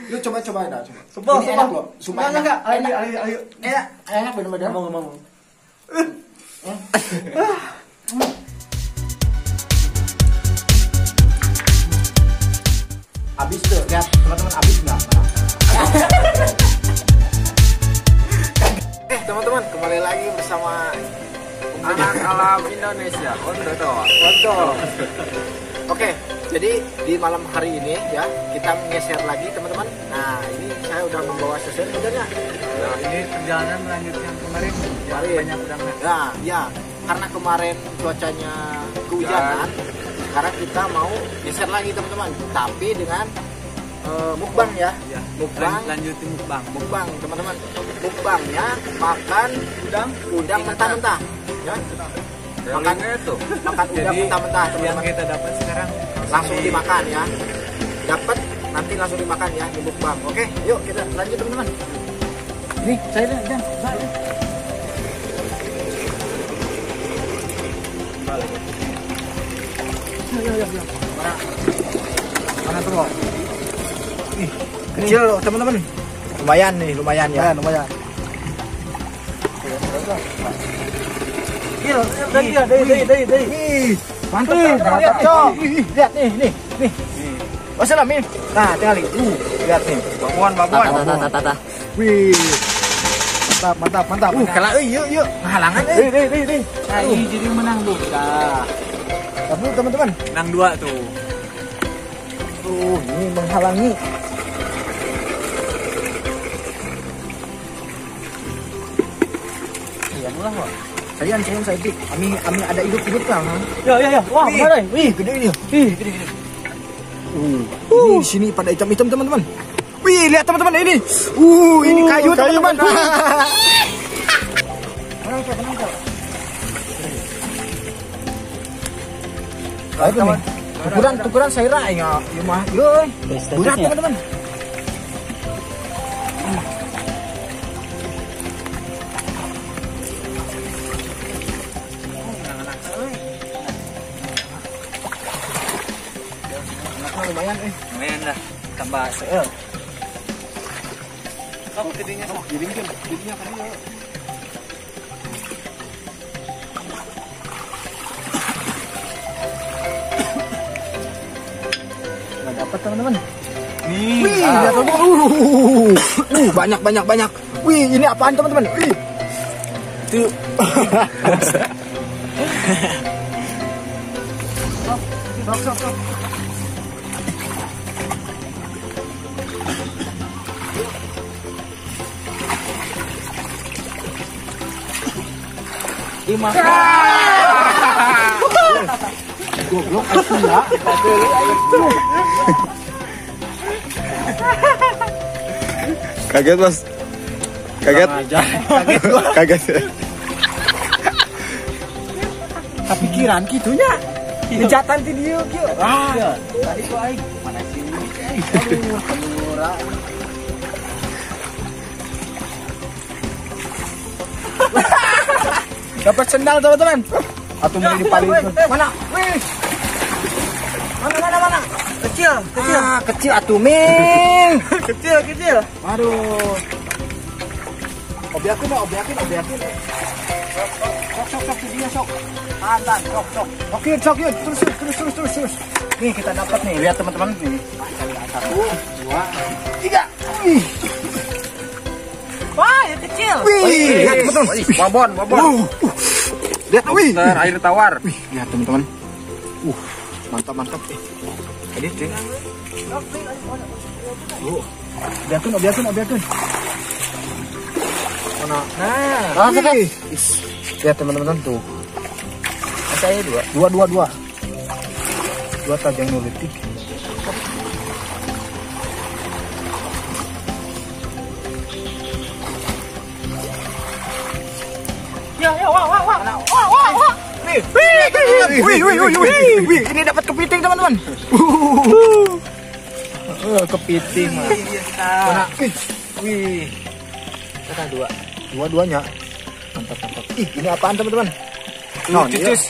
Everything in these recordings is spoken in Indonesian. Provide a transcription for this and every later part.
Lu coba dah, coba. Ini enak loh. Sumpah enggak. Ayo. Enak bener-bener. Ngomong. Abis tuh, lihat teman-teman abis nggak? Teman-teman, kembali lagi bersama Anak alam Indonesia. Kontol. Oke, jadi di malam hari ini ya kita ngeser lagi teman-teman. Nah ini saya udah membawa sesuatu sebenarnya. Nah, ini perjalanan melanjutkan kemarin. Banyak udangnya. Nah ya, karena kemarin cuacanya kehujanan, sekarang kita mau geser lagi teman-teman. Tapi dengan mukbang ya. Mukbang. Lanjutin mukbang. Teman-teman. Mukbangnya makan udang mentah-mentah. Ya. Makan itu. Makan udang mentah-mentah Yang teman-teman. kita dapat sekarang Langsung dimakan ya. Dapat nanti langsung dimakan ya di mukbang. Oke, yuk kita lanjut teman-teman. Ini saya dan saya. Mana tuh? Nih, kecil loh teman-teman. Lumayan ya. Lumayan. Kecil. Dari. Mantap, Cok. Lihat nih. Wassalam nih. Nah, tinggal lihat nih. babon. Wih. Mantap. Kalah yuk. Halangan Nih. Nah, ini jadi menang tuh. Tapi teman-teman. Menang 2 tuh. Ini menghalangi. Iya mulai kok. Saya dik. Ami ada hidup kan. Ya. Wah, benar. Wih, gede ini. Gede. Ini sini pada hitam-hitam teman-teman. Wih, lihat teman-teman ini. Ini kayu teman-teman. Menangkap. Ayo nih. Tukuran saya ya mah. Yoi. Berat teman-teman. Lumayan Lumayan lah. Tambah seel. Jadinya kan dia. Nggak dapat teman-teman. Nih. Wih, lihat teman-teman. Banyak. Wih, ini apaan teman-teman? Wih. Tuh. Sok. Goblok aku ya. Kaget bos. Kaget. Kepikiran gitunya. Kejatan ti dia kieu. Tadi kok aing mana sih? Dapat sendal teman-teman. Atau mau dipalin. Mana? Wih. Mana? Kecil. Kecil atuh, Ming. Kecil. Aduh. Obiakin. Sok dia sok. Tahan, sok. Oke, sok yuk. Terus. Nih kita dapat nih. Lihat teman-teman nih. 1, 2, 3. Wih. Wah, yang kecil. Wih, lihat teman-teman. Babon. Lihat, wih. Air tawar. Wih, lihat teman-teman. Mantap. Ini cek. Obiakin. Mana? Nah, wih. Lihat teman-teman tuh. Saya dua. Dua tajam nulitik. Wah. Wih, ini dapat kepiting teman-teman. Kepiting mah. Mana? Wih. Kata dua-duanya. Mantap. Ih, ini apaan teman-teman? Cucus.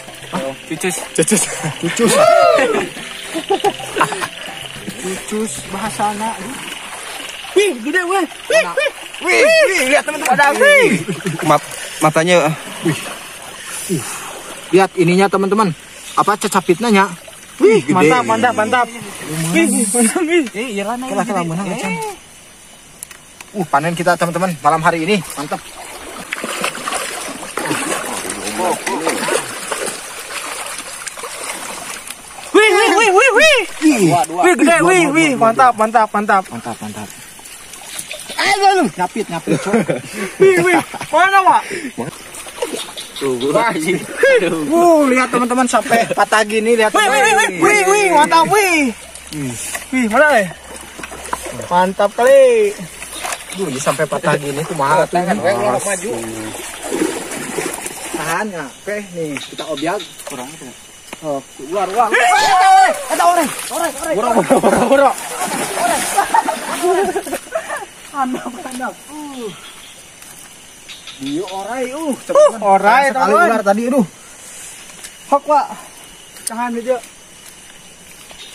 Cucus. Cucus bahasana. Wih, gede weh. Wih, lihat teman-teman ada wih. Matanya. Lihat ininya teman-teman. Apa cecapitnya nya? Wih, gede. Mantap. Wih, mantap wih. Iyalah menang acan. Panen kita teman-teman malam hari ini. Mantap. Wih, gede, wih, mantap. Ayo, nyapit, cok. Wih, mana, Wak? Lihat teman-teman sampai patah gini, lihat. Wih, mantap, wih. Wih, mana deh? Mantap kali. Ini sampai patah gini tuh mahal tuh. Maju. Tahan ya, oke nih kita obyag kurang itu. Oh, luar. Ada orang. Buruk. Handap. Dia orai, orai teman-teman. Ular tadi, aduh. Hok, Pak. Tahan aja.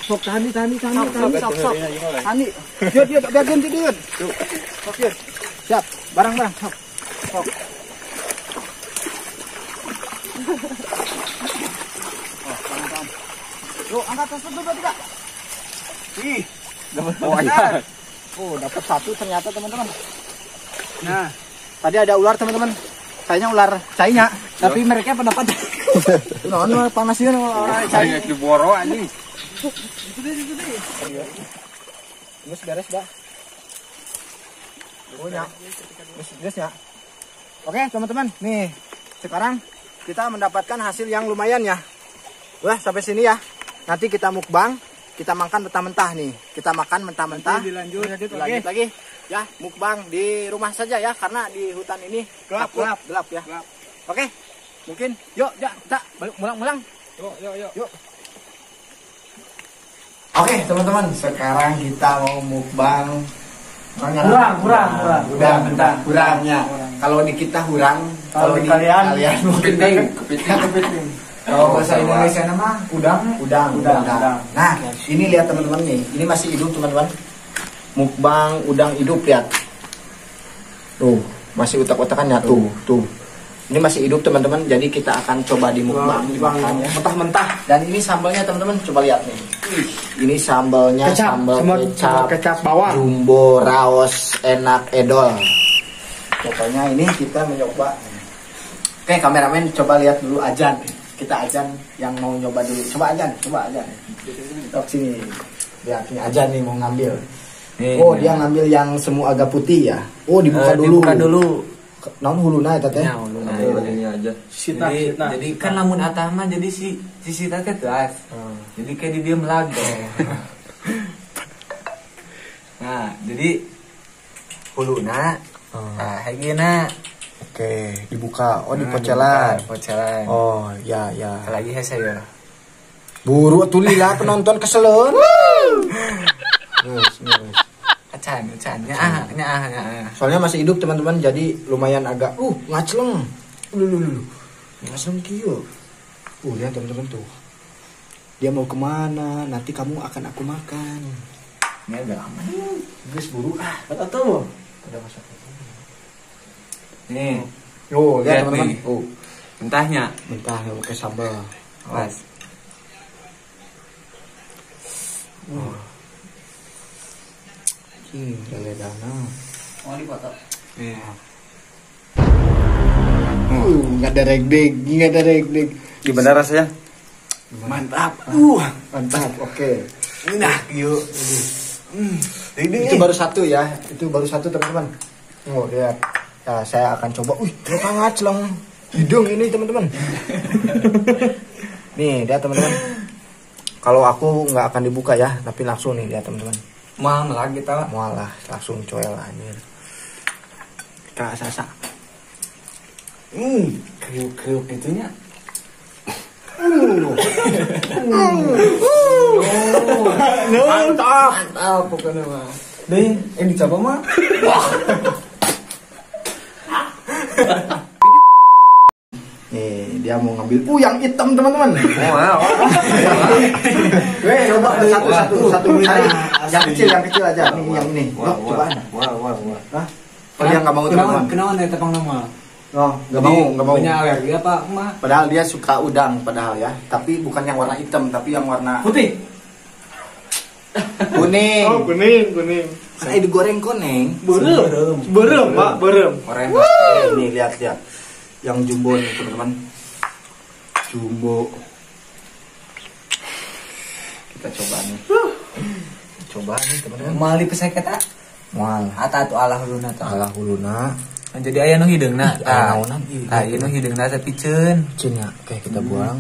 Sok, tahan. Sok. Hani. Dia biar ganti dia. Oke. Siap. Barang. Sok. Yuk, angkat satu, 2, 3. Ih, dapat dapat satu ternyata teman-teman. Nah, tadi ada ular teman-teman. Kayaknya ular China, tapi mereka pendapat. Ular panasnya ular China. Di boro anjing. Ini beres, Dah. Beresnya. Oke, teman-teman. Nih, sekarang kita mendapatkan hasil yang lumayan ya. Wah, sampai sini ya. Nanti kita mukbang, kita makan mentah-mentah nih. Kita makan mentah-mentah. Dilanjut lagi. Ya, mukbang di rumah saja ya, karena di hutan ini gelap ya. Oke. Mungkin yuk, kita balik mulang. Yuk. Oke, teman-teman, sekarang kita mau mukbang. Kurangnya. Kalau di kita hurang, kalau di kalian kepiting. Kalau bahasa Indonesia nama udang. Nah, ini lihat teman-teman nih. Ini masih hidup teman-teman. Mukbang udang hidup lihat. Tuh, masih utak-utakannya tuh. Ini masih hidup teman-teman. Jadi kita akan coba dimukbang mentah-mentah. Dan ini sambalnya teman-teman, coba lihat nih. Ini sambalnya sambal kecap bawang. Jumbo raos enak edol. Pokoknya ini kita mencoba. Oke, kameramen coba lihat dulu ajan. Kita ajan yang mau nyoba dulu. Coba ajan. Tok sini. Lihat ini ajan nih mau ngambil. Dia ngambil yang semu agak putih ya. Dibuka dulu. Naon huluna eta teh? Ya, huluna ini aja. Jadi kan lamun atah mah jadi si sita teh tuh. Jadi kayak di diem lagi. Nah, jadi huluna. Nah, hegina. Oke, dibuka. Dipocelan. Oh, ya. Lagi hese ya. Buru atuh lila penonton keseleun. Terus. Acan. Soalnya masih hidup teman-teman, jadi lumayan agak ngacleng. Ngacleng kieu. Lihat teman-teman tuh. Dia mau kemana? Nanti kamu akan aku makan. Ini agak lama. Guys, buru tuh. Udah masak. Nih. Lihat teman-teman. Mentah pakai sambal. Awas. Lele dana. Mau dipoto. Iya. Nggak ada regdeg. Gimana rasanya? Mantap. Mantap. Oke. Nah, yuk. Itu baru satu ya. Teman-teman. Lihat. Ya, saya akan coba. Ternyata ngacleng. Hidung ini teman-teman. Nih, lihat teman-teman. Kalau aku nggak akan dibuka ya, tapi langsung nih lihat teman-teman. Mual lagi tahu. Mualah, langsung coel anjir. Kita sasa. Kriuk itunya. Mantap pokoknya mah. Deh, dicoba mah. Nih, dia mau ngambil yang hitam teman-teman. Wow. Coba satu cari yang kecil aja. Nih yang ini. Coba. Wah. Hah? Kalau dia nggak mau teman-teman. Kenapa nih tepang nama? Oh, nggak mau. Punya alergi apa, mah? Padahal dia suka udang padahal ya. Tapi bukan yang warna hitam, tapi yang warna Putih. kuning. Oh, kuning. Saya digoreng kuning. Berem, Pak, berem. Oranye. Ini lihat. Yang jumbo nih teman-teman. Jumbo. Kita coba nih. Teman-teman. Mali pesek eta. Mual. Ata atuh alah huluna tah. Alah huluna. Jadi aya nu hideungna. Naonan ieu. Ieu nu hideungna teh piceun. Cina. Oke, kita buang.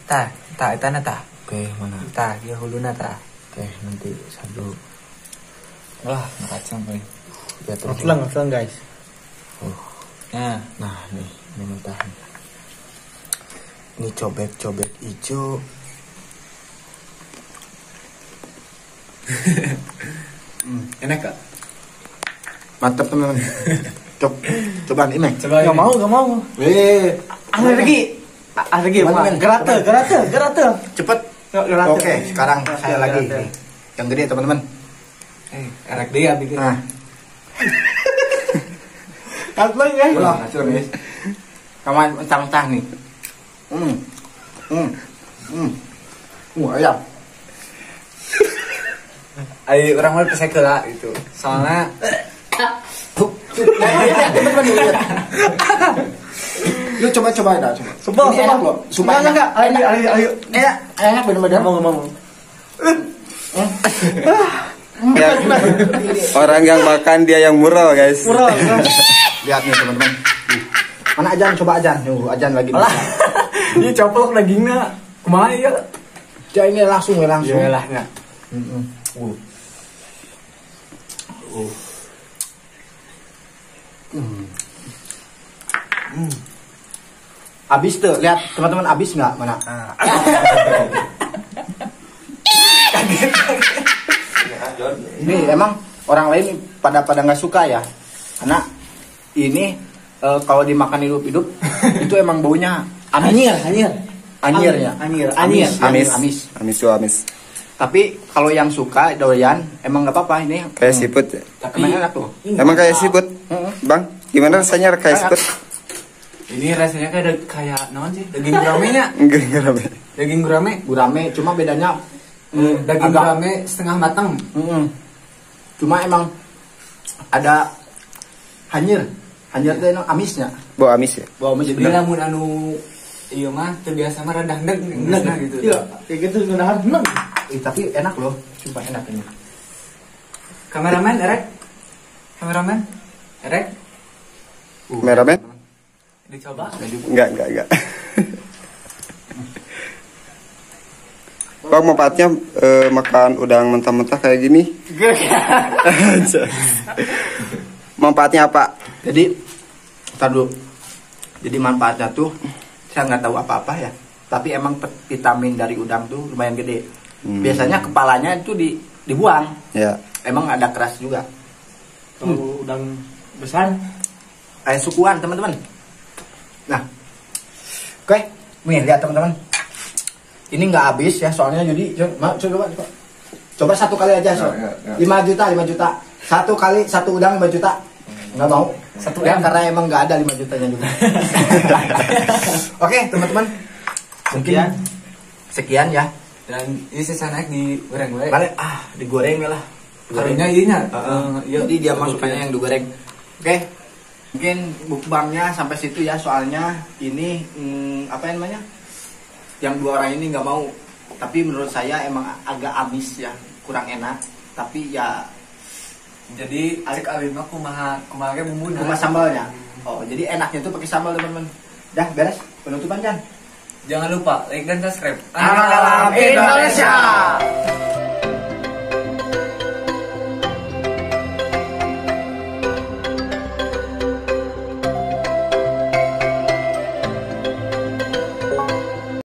Tah eta na tah. Oke, mana? Tah ieu huluna tah. Oke, nanti satu. Wah, ngacang euy. Ya Ngeflang guys. Nah, nih, ini mentah. Ini cobek hijau. Enak gak? Mantap teman-teman. Cobaan ini. Enggak mau. Alergi, Teman-teman. gerate. Cepet. Oke, sekarang saya lagi. Yang gede teman-teman. Erek dia bikin. Nah, Katlang guys. ulah hasil guys. Kamu mentah-mentah nih. Ayam. Ayo orang mau pesek heula gitu. Soalnya Lu coba dah, coba. Coba. Ini enak loh. Sumpah Enggak. Ayo. enak bener-bener. Mau. Orang yang makan dia yang murah guys. Murah. Lihat nih teman-teman. Mana ajan? Coba ajan. Ajan lagi. ini coplok dagingna. Kumaha ieu? Ya ini langsung. Yalah nya. Abis tuh, lihat teman-teman abis nggak mana? Ini emang orang lain pada nggak suka ya, karena ini kalau dimakan hidup itu emang baunya Anyir. anyirnya, Amis. Tapi kalau yang suka doyan emang nggak apa-apa ini. Kayak siput. Emang enak tuh. Emang kayak siput. Bang, gimana rasanya kayak siput? Ini rasanya kayak naon sih? Daging gurame nya. Enggak. Daging gurame. Gurame, cuma bedanya Daging agak- gurame setengah matang. Cuma emang ada hanyir itu emang amisnya. Bau amis ya? Bau amis Jadi lamun anu iya mah terbiasa mah rada hendeg gitu. Iya, kayak gitu sudah menang. Tapi enak loh, sumpah enak ini. Kameramen erek. Meramen? Dicoba. Enggak. Bang, manfaatnya makan udang mentah-mentah kayak gini? Manfaatnya apa? Jadi, ntar dulu. Jadi manfaatnya tuh saya nggak tahu apa-apa ya. Tapi emang vitamin dari udang tuh lumayan gede. Biasanya kepalanya itu dibuang. Ya. Emang ada keras juga. Kalau udang besar, Kayak sukuan teman-teman. Nah, oke, nih lihat teman-teman. Ini nggak habis ya, soalnya jadi coba satu kali aja, so. 5 juta. Satu kali satu udang 5 juta. Nggak mau. Satu ya, karena emang nggak ada 5 jutanya juga. Oke, teman-teman. Mungkin sekian ya. Dan ini sisa naik di goreng we. Balik digoreng ya lah. Harinya iya nya. Jadi dia masukannya yang digoreng. Oke. Mungkin mukbangnya sampai situ ya, soalnya ini apa namanya? Yang dua orang ini nggak mau. Tapi menurut saya emang agak amis ya, kurang enak. Tapi ya Jadi cek abis mah kumaha ge bumbuna. kumas sambalnya. Oh, jadi enaknya tuh pakai sambal teman-teman. Dah beres penutupan kan? Jangan lupa like dan subscribe. Alam Indonesia.